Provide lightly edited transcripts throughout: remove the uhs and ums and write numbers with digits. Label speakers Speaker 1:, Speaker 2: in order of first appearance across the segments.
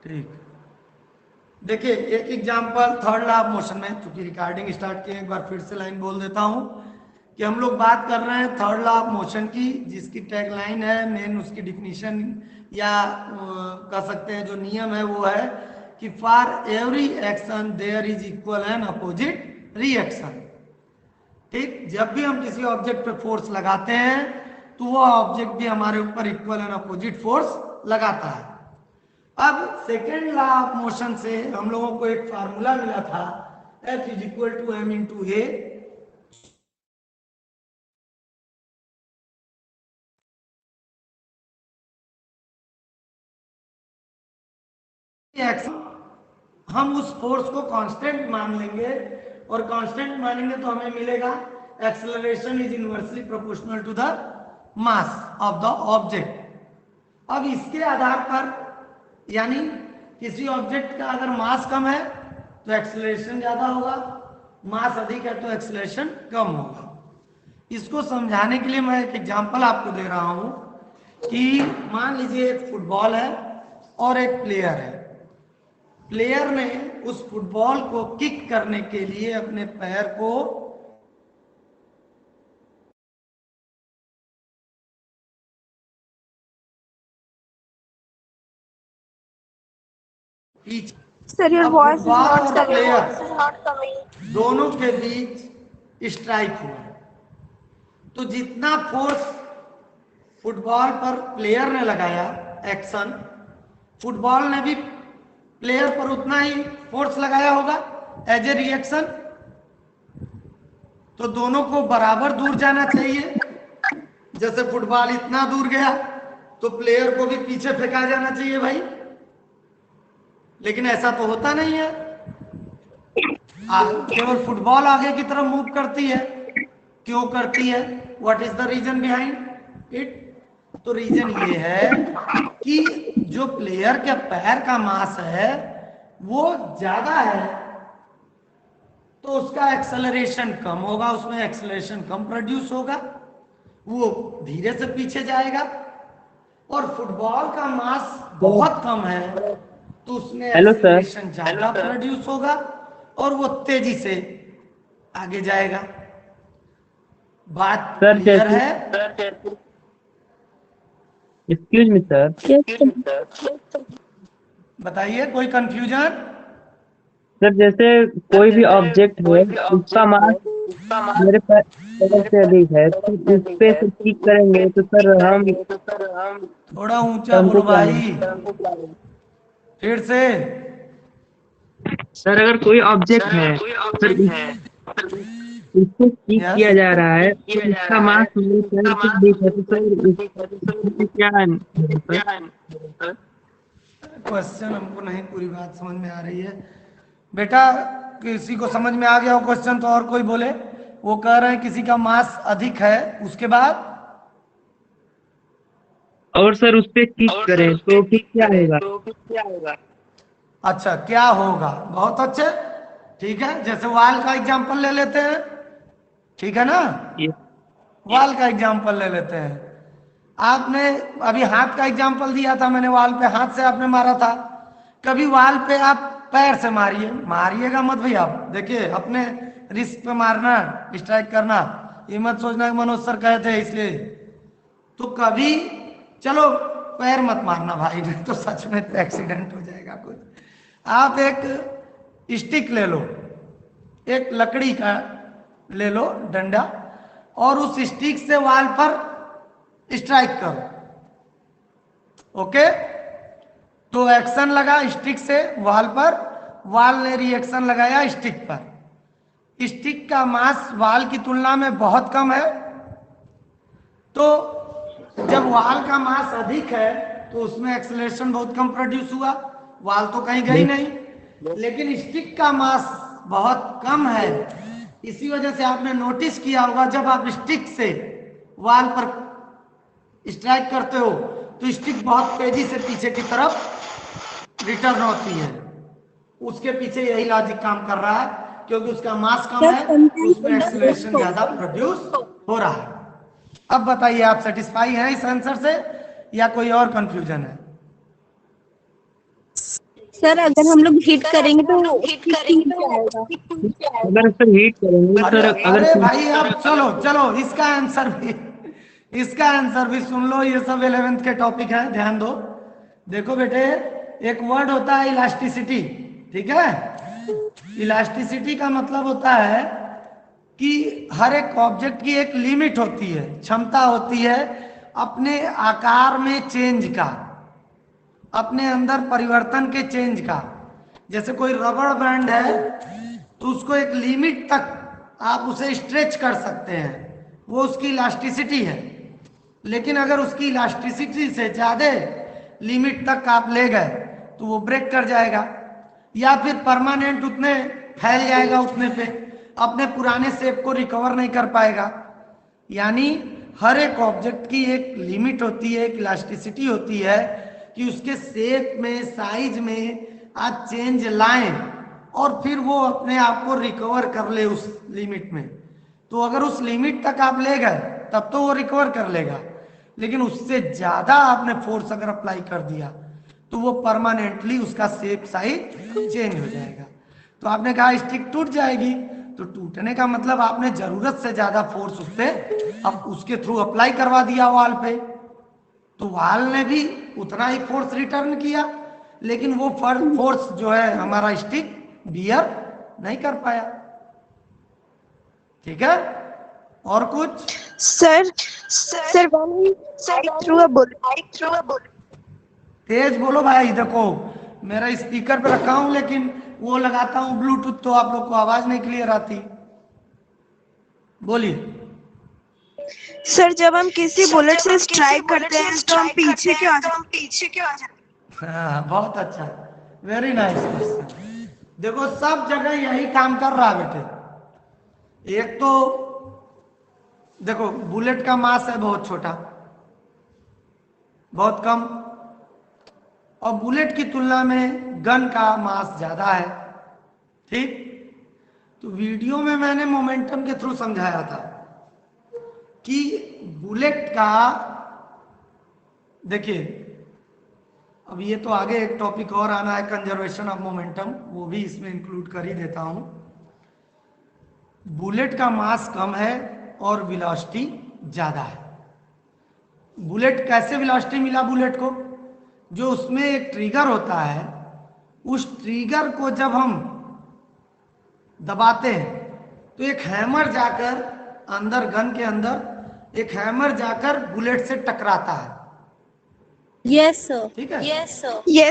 Speaker 1: ठीक, देखिए एक example third law of motion में, चूंकि रिकॉर्डिंग स्टार्ट किए एक बार फिर से लाइन बोल देता हूं कि हम लोग बात कर रहे हैं थर्ड लॉ ऑफ मोशन की, जिसकी टैग लाइन है, मेन उसकी डिफिनीशन या कह सकते हैं जो नियम है वो है कि for every action there is equal and opposite reaction. ठीक, जब भी हम किसी ऑब्जेक्ट पे फोर्स लगाते हैं तो वो ऑब्जेक्ट भी हमारे ऊपर इक्वल एंड अपोजिट फोर्स लगाता है। अब सेकेंड लॉ ऑफ मोशन से हम लोगों को एक फार्मूला मिला था, F is equal to m into a. हम उस फोर्स को कांस्टेंट मान लेंगे, और कांस्टेंट मानेंगे तो हमें मिलेगा acceleration is inversely proportional to the mass of the object. अब इसके आधार पर, यानी किसी ऑब्जेक्ट का अगर मास कम है तो एक्सेलरेशन ज्यादा होगा, मास अधिक है तो एक्सेलरेशन कम होगा। इसको समझाने के लिए मैं एक एग्जांपल आपको दे रहा हूं कि मान लीजिए एक फुटबॉल है और एक प्लेयर है। प्लेयर ने उस फुटबॉल को किक करने के लिए अपने पैर को पीछे,
Speaker 2: Sir, your
Speaker 1: अब
Speaker 2: voice is
Speaker 1: फुटबॉल
Speaker 2: not
Speaker 1: और
Speaker 2: coming.
Speaker 1: प्लेयर दोनों के बीच स्ट्राइक हुआ, तो जितना फोर्स फुटबॉल पर प्लेयर ने लगाया एक्शन, फुटबॉल ने भी प्लेयर पर उतना ही फोर्स लगाया होगा एज ए रिएक्शन। तो दोनों को बराबर दूर जाना चाहिए। जैसे फुटबॉल इतना दूर गया तो प्लेयर को भी पीछे फेंका जाना चाहिए भाई, लेकिन ऐसा तो होता नहीं है, केवल फुटबॉल आगे की तरफ मूव करती है। क्यों करती है? What is the reason behind it? तो रीजन ये है कि जो प्लेयर के पैर का मास है वो ज्यादा है, तो उसका एक्सेलरेशन कम होगा, उसमें एक्सेलरेशन कम प्रोड्यूस होगा, वो धीरे से पीछे जाएगा। और फुटबॉल का मास बहुत कम है तो उसमें एक्सेलरेशन ज्यादा प्रोड्यूस होगा और वो तेजी से आगे जाएगा। बात क्लियर है?
Speaker 3: Excuse me sir.
Speaker 1: बताइए, कोई कंफ्यूजन?
Speaker 3: सर जैसे कोई भी ऑब्जेक्ट है उसका मास मेरे पैर से अधिक है, तो उस पे से क्लिक करेंगे तो सर हम
Speaker 1: थोड़ा ऊंचा
Speaker 3: हमको
Speaker 1: बोलो
Speaker 3: क्या
Speaker 1: भाई, फिर से।
Speaker 3: सर अगर कोई ऑब्जेक्ट है सर उसको क्लिक
Speaker 1: यस,
Speaker 3: किया जा रहा है तो उसका मास मेरे पैर से अधिक है, तो सर इसमें क्या सर?
Speaker 1: क्वेश्चन हमको नहीं पूरी बात समझ में आ रही है बेटा। किसी को समझ में आ गया हो क्वेश्चन तो और कोई बोले। वो कह रहे हैं किसी का मास अधिक है, उसके बाद
Speaker 3: और सर उस पे क्लिक करें तो फिर क्या होगा?
Speaker 1: अच्छा क्या होगा, बहुत अच्छे। ठीक है, जैसे वाल का एग्जांपल ले लेते हैं, ठीक है ना? वाल का एग्जांपल ले लेते हैं। आपने अभी हाथ का एग्जांपल दिया था मैंने, वाल पे हाथ से आपने मारा था। कभी वाल पे आप पैर से मारिए, मारिएगा मत भैया आप, देखिए अपने रिस्क पे मारना, स्ट्राइक करना, ये मत सोचना कि मनोज सर कहे थे इसलिए। तो कभी चलो पैर मत मारना भाई, नहीं तो सच में तो एक्सीडेंट हो जाएगा कुछ। आप एक स्टिक ले लो, एक लकड़ी का ले लो डंडा, और उस स्टिक से वाल पर स्ट्राइक करो। ओके, तो एक्शन लगा स्टिक से वाल पर, वाल ने रिएक्शन लगाया स्टिक पर। स्टिक का मास वाल की तुलना में बहुत कम है, तो जब वाल का मास अधिक है तो उसमें एक्सेलरेशन बहुत कम प्रोड्यूस हुआ, वाल तो कहीं गई नहीं। लेकिन स्टिक का मास बहुत कम है, इसी वजह से आपने नोटिस किया होगा जब आप स्टिक से वाल पर स्ट्राइक करते हो तो स्टिक बहुत तेजी से पीछे की तरफ रिटर्न होती है। उसके पीछे यही लॉजिक काम कर रहा है, क्योंकि उसका मास कम है तो उसमें एक्सेलरेशन ज्यादा प्रोड्यूस हो रहा है। अब बताइए, आप सेटिस्फाई हैं इस आंसर से या कोई और कंफ्यूजन है?
Speaker 2: सर अगर हम लोग हिट करेंगे तो उसकी स्पीड क्या आएगा?
Speaker 3: अगर सर हीट करेंगे
Speaker 1: अरे
Speaker 3: सर, अगर
Speaker 1: अरे भाई अब चलो चलो इसका आंसर भी सुन लो। ये सब 11th के टॉपिक है, ध्यान दो। देखो बेटे, एक वर्ड होता है इलास्टिसिटी, ठीक है। इलास्टिसिटी का मतलब होता है कि हर एक ऑब्जेक्ट की एक लिमिट होती है, क्षमता होती है अपने आकार में चेंज का, अपने अंदर परिवर्तन के चेंज का। जैसे कोई रबड़ बैंड है तो उसको एक लिमिट तक आप उसे स्ट्रेच कर सकते हैं, वो उसकी इलास्टिसिटी है। लेकिन अगर उसकी इलास्टिसिटी से ज़्यादा लिमिट तक आप ले गए तो वो ब्रेक कर जाएगा, या फिर परमानेंट उतने फैल जाएगा, उतने पे अपने पुराने शेप को रिकवर नहीं कर पाएगा। यानी हर एक ऑब्जेक्ट की एक लिमिट होती है, एक इलास्टिसिटी होती है कि उसके शेप में, साइज में आप चेंज लाएं और फिर वो अपने आप को रिकवर कर ले उस लिमिट में। तो अगर उस लिमिट तक आप ले गए तब तो वो रिकवर कर लेगा, लेकिन उससे ज़्यादा आपने फोर्स अगर अप्लाई कर दिया तो वो परमानेंटली उसका शेप साइज चेंज हो जाएगा। तो आपने कहा स्टिक टूट जाएगी, तो टूटने का मतलब आपने जरूरत से ज्यादा फोर्स उस पर अब उसके थ्रू अप्लाई करवा दिया वॉल पे, तो वॉल ने भी उतना ही फोर्स रिटर्न किया, लेकिन वो फोर्स जो है हमारा स्टिक बियर नहीं कर पाया। ठीक है, और कुछ?
Speaker 2: Sir sir through a bullet.
Speaker 1: तेज बोलो भाई। देखो मेरा स्पीकर पे रखा हूं, लेकिन वो लगाता हूं ब्लूटूथ तो आप लोग को आवाज नहीं क्लियर आती। बोलिए।
Speaker 2: सर जब हम किसी बुलेट से स्ट्राइक करते हैं तो हम पीछे क्यों आ जाते
Speaker 1: हाँ बहुत अच्छा, वेरी नाइस क्वेश्चन। देखो सब जगह यही काम कर रहा है बेटे। एक तो देखो बुलेट का मास है बहुत छोटा, बहुत कम, और बुलेट की तुलना में गन का मास ज्यादा है, ठीक। तो वीडियो में मैंने मोमेंटम के थ्रू समझाया था कि बुलेट का, देखिए अब ये तो आगे एक टॉपिक और आना है, कंजर्वेशन ऑफ मोमेंटम, वो भी इसमें इंक्लूड कर ही देता हूं। बुलेट का मास कम है और वेलोसिटी ज्यादा है। बुलेट कैसे वेलोसिटी मिला बुलेट को? जो उसमें एक ट्रिगर होता है, उस ट्रिगर को जब हम दबाते हैं तो एक हैमर जाकर अंदर, गन के अंदर एक हैमर जाकर बुलेट से टकराता है।
Speaker 2: Yes sir.
Speaker 1: ठीक है,
Speaker 2: यस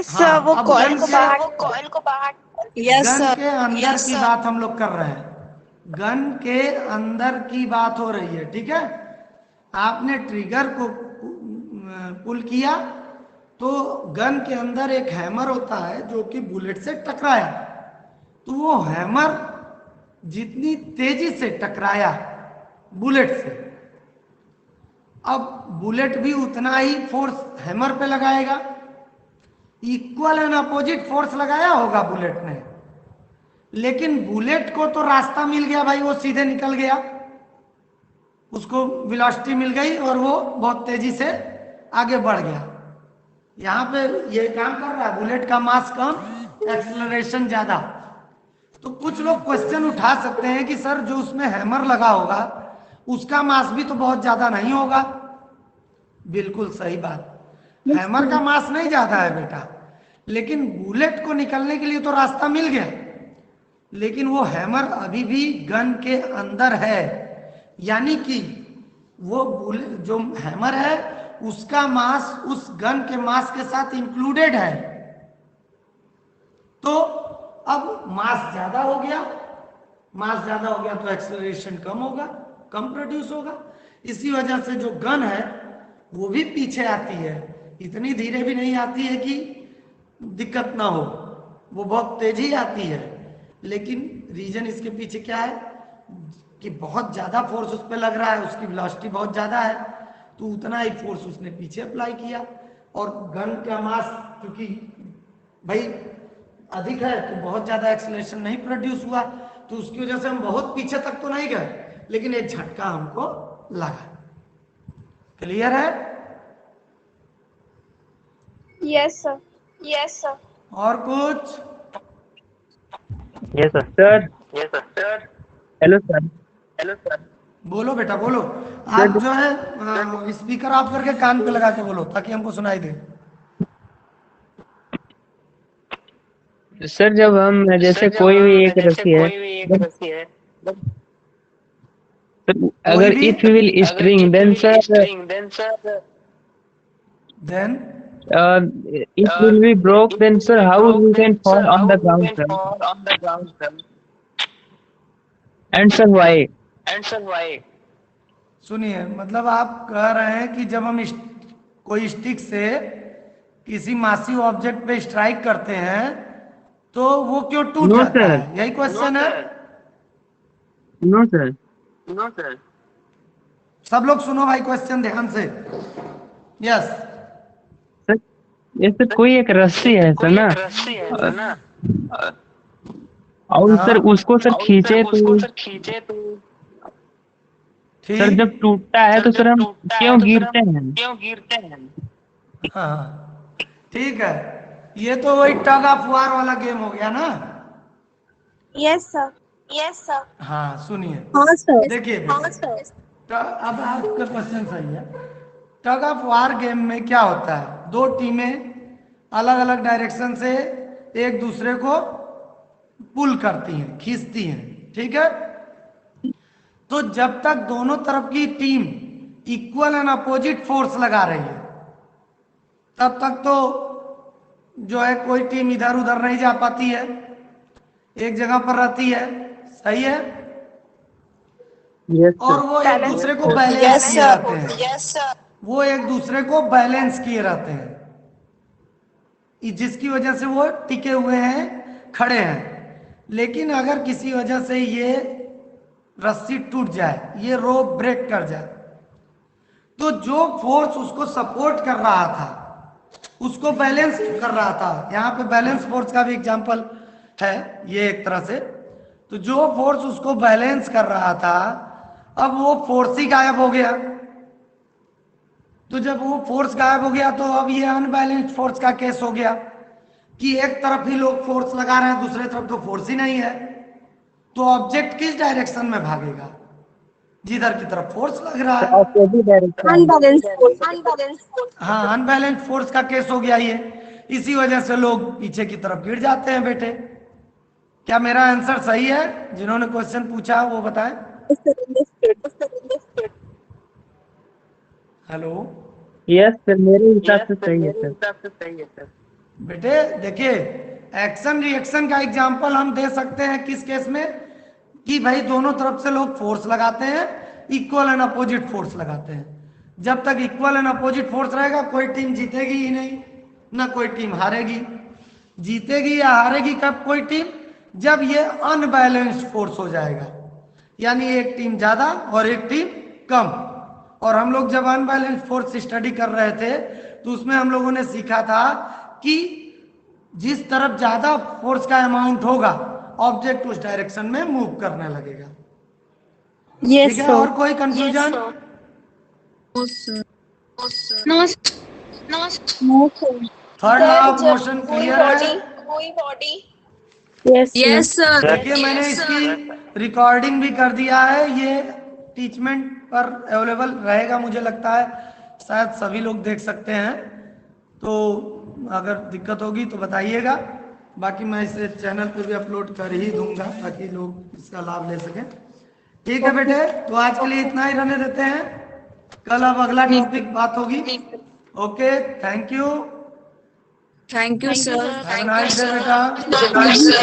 Speaker 2: सर, वो
Speaker 1: अब
Speaker 2: कॉइल को बाहर यस
Speaker 1: गन
Speaker 2: सर।
Speaker 1: के अंदर की बात हम लोग कर रहे हैं, गन के अंदर की बात हो रही है, ठीक है। आपने ट्रिगर को पुल किया तो गन के अंदर एक हैमर होता है जो कि बुलेट से टकराया, तो वो हैमर जितनी तेजी से टकराया बुलेट से, अब बुलेट भी उतना ही फोर्स हैमर पे लगाएगा, इक्वल एंड अपोजिट फोर्स लगाया होगा बुलेट ने। लेकिन बुलेट को तो रास्ता मिल गया भाई, वो सीधे निकल गया, उसको वेलोसिटी मिल गई और वो बहुत तेजी से आगे बढ़ गया। यहां पे ये काम कर रहा है, बुलेट का मास कम, एक्सेलरेशन ज्यादा। तो कुछ लोग क्वेश्चन उठा सकते हैं कि सर जो उसमें हैमर लगा होगा उसका मास भी तो बहुत ज्यादा नहीं होगा। बिल्कुल सही बात, हैमर का मास नहीं ज्यादा है बेटा, लेकिन बुलेट को निकलने के लिए तो रास्ता मिल गया, लेकिन वो हैमर अभी भी गन के अंदर है। यानी कि वो जो हैमर है उसका मास उस गन के मास के साथ इंक्लूडेड है। तो अब मास ज्यादा हो गया, मास ज्यादा हो गया तो एक्सेलरेशन कम होगा, कम प्रोड्यूस होगा। इसी वजह से जो गन है वो भी पीछे आती है, इतनी धीरे भी नहीं आती है कि दिक्कत ना हो, वो बहुत तेजी आती है। लेकिन रीजन इसके पीछे क्या है कि बहुत ज्यादा फोर्स उस पर लग रहा है, उसकी वेलोसिटी बहुत ज्यादा है, तो उतना ही फोर्स उसने पीछे अप्लाई किया। और गन का मास क्योंकि भाई अधिक है तो बहुत ज्यादा एक्सेलरेशन नहीं प्रोड्यूस हुआ, तो उसकी वजह से हम बहुत पीछे तक तो नहीं गए, लेकिन एक झटका हमको लगा। क्लियर है?
Speaker 2: Yes sir.
Speaker 1: और कुछ?
Speaker 3: Yes sir. Hello sir.
Speaker 1: बोलो बेटा बोलो।
Speaker 3: सर
Speaker 1: आप जो है स्पीकर ऑफ करके कान पे लगा के बोलो ताकि हमको सुनाई दे।
Speaker 3: सर जब हम जैसे कोई भी एक रस्सी है, तो
Speaker 1: कोई
Speaker 3: अगर
Speaker 1: भी
Speaker 3: if will string then sir
Speaker 1: then
Speaker 3: it will be broke, then sir how we can fall on the ground sir? And sir why?
Speaker 1: सुनिए, मतलब आप कह रहे हैं कि जब हम कोई स्टिक से किसी मासिव ऑब्जेक्ट पे स्ट्राइक करते हैं तो वो क्यों टूट
Speaker 3: No
Speaker 1: जाता
Speaker 3: sir,
Speaker 1: है, यही क्वेश्चन है?
Speaker 3: no sir.
Speaker 1: सब लोग सुनो भाई क्वेश्चन ध्यान से। यस।
Speaker 3: सर जैसे कोई एक रस्सी है सर ना, और
Speaker 1: हाँ
Speaker 3: सर उसको सर खींचे तो सर
Speaker 1: ठीक।
Speaker 3: जब टूटता है तो सर हम क्यों गिरते हैं?
Speaker 1: हाँ ठीक है, ये तो वही टग ऑफ वार वाला गेम हो गया ना।
Speaker 2: Yes sir.
Speaker 1: हाँ सुनिए,
Speaker 2: हाँ सर।
Speaker 1: देखिए अब आपका क्वेश्चन सही है। टग ऑफ वार गेम में क्या होता है, दो टीमें अलग अलग डायरेक्शन से एक दूसरे को पुल करती हैं, खींचती हैं, ठीक है। तो जब तक दोनों तरफ की team equal and opposite force लगा रही है तब तक तो जो है कोई टीम इधर उधर नहीं जा पाती है, एक जगह पर रहती है, सही है।
Speaker 3: यस
Speaker 1: और
Speaker 3: सर।
Speaker 1: वो एक दूसरे को बैलेंस किए रहते हैं, वो एक दूसरे को बैलेंस किए रहते हैं, जिसकी वजह से वो टिके हुए हैं, खड़े हैं। लेकिन अगर किसी वजह से ये रस्सी टूट जाए, ये रोप ब्रेक कर जाए, तो जो फोर्स उसको सपोर्ट कर रहा था, उसको बैलेंस कर रहा था, यहाँ पे बैलेंस फोर्स का भी एग्जांपल है ये एक तरह से। तो जो फोर्स उसको बैलेंस कर रहा था, अब वो फोर्स ही गायब हो गया। तो जब वो फोर्स गायब हो गया तो अब ये अनबैलेंस्ड फोर्स का केस हो गया कि एक तरफ ही लोग फोर्स लगा रहे हैं, दूसरे तरफ तो फोर्स ही नहीं है। तो ऑब्जेक्ट किस डायरेक्शन में भागेगा, जिधर की तरफ फोर्स लग रहा है।
Speaker 3: Opposite direction.
Speaker 2: अनबैलेंस।
Speaker 1: हाँ अनबैलेंस फोर्स का केस हो गया ये, इसी वजह से लोग पीछे की तरफ गिर जाते हैं बेटे। क्या मेरा आंसर सही है? जिन्होंने क्वेश्चन पूछा वो बताएं। हेलो
Speaker 3: यस सर, मेरे हिसाब से सही है सर।
Speaker 1: बेटे देखिए, एक्शन रिएक्शन का एग्जांपल हम दे सकते हैं किस केस में, कि भाई दोनों तरफ से लोग फोर्स लगाते हैं, इक्वल एंड अपोजिट फोर्स लगाते हैं। जब तक इक्वल एंड अपोजिट फोर्स रहेगा कोई टीम जीतेगी ही नहीं, ना कोई टीम हारेगी। जीतेगी या हारेगी कब कोई टीम, जब ये अनबैलेंस्ड फोर्स हो जाएगा, यानी एक टीम ज्यादा और एक टीम कम। और हम लोग जब अनबैलेंस्ड फोर्स स्टडी कर रहे थे तो उसमें हम लोगों ने सीखा था कि जिस तरफ ज्यादा फोर्स का अमाउंट होगा ऑब्जेक्ट उस डायरेक्शन में मूव करने लगेगा। ठीक है, और कोई confusion? Third law of motion clear है?
Speaker 2: Yes sir.
Speaker 1: देखिए मैंने इसकी रिकॉर्डिंग भी कर दिया है, ये टीचमेंट पर अवेलेबल रहेगा, मुझे लगता है शायद सभी लोग देख सकते हैं। तो अगर दिक्कत होगी तो बताइएगा, बाकी मैं इसे चैनल पे भी अपलोड कर ही दूंगा ताकि लोग इसका लाभ ले सकें। ठीक है बेटे, तो आज के लिए इतना ही रहने देते हैं, कल अब अगला टॉपिक बात होगी। Okay, thank you
Speaker 2: thank you sir.
Speaker 1: Have a nice day बेटा।
Speaker 2: Thank you sir.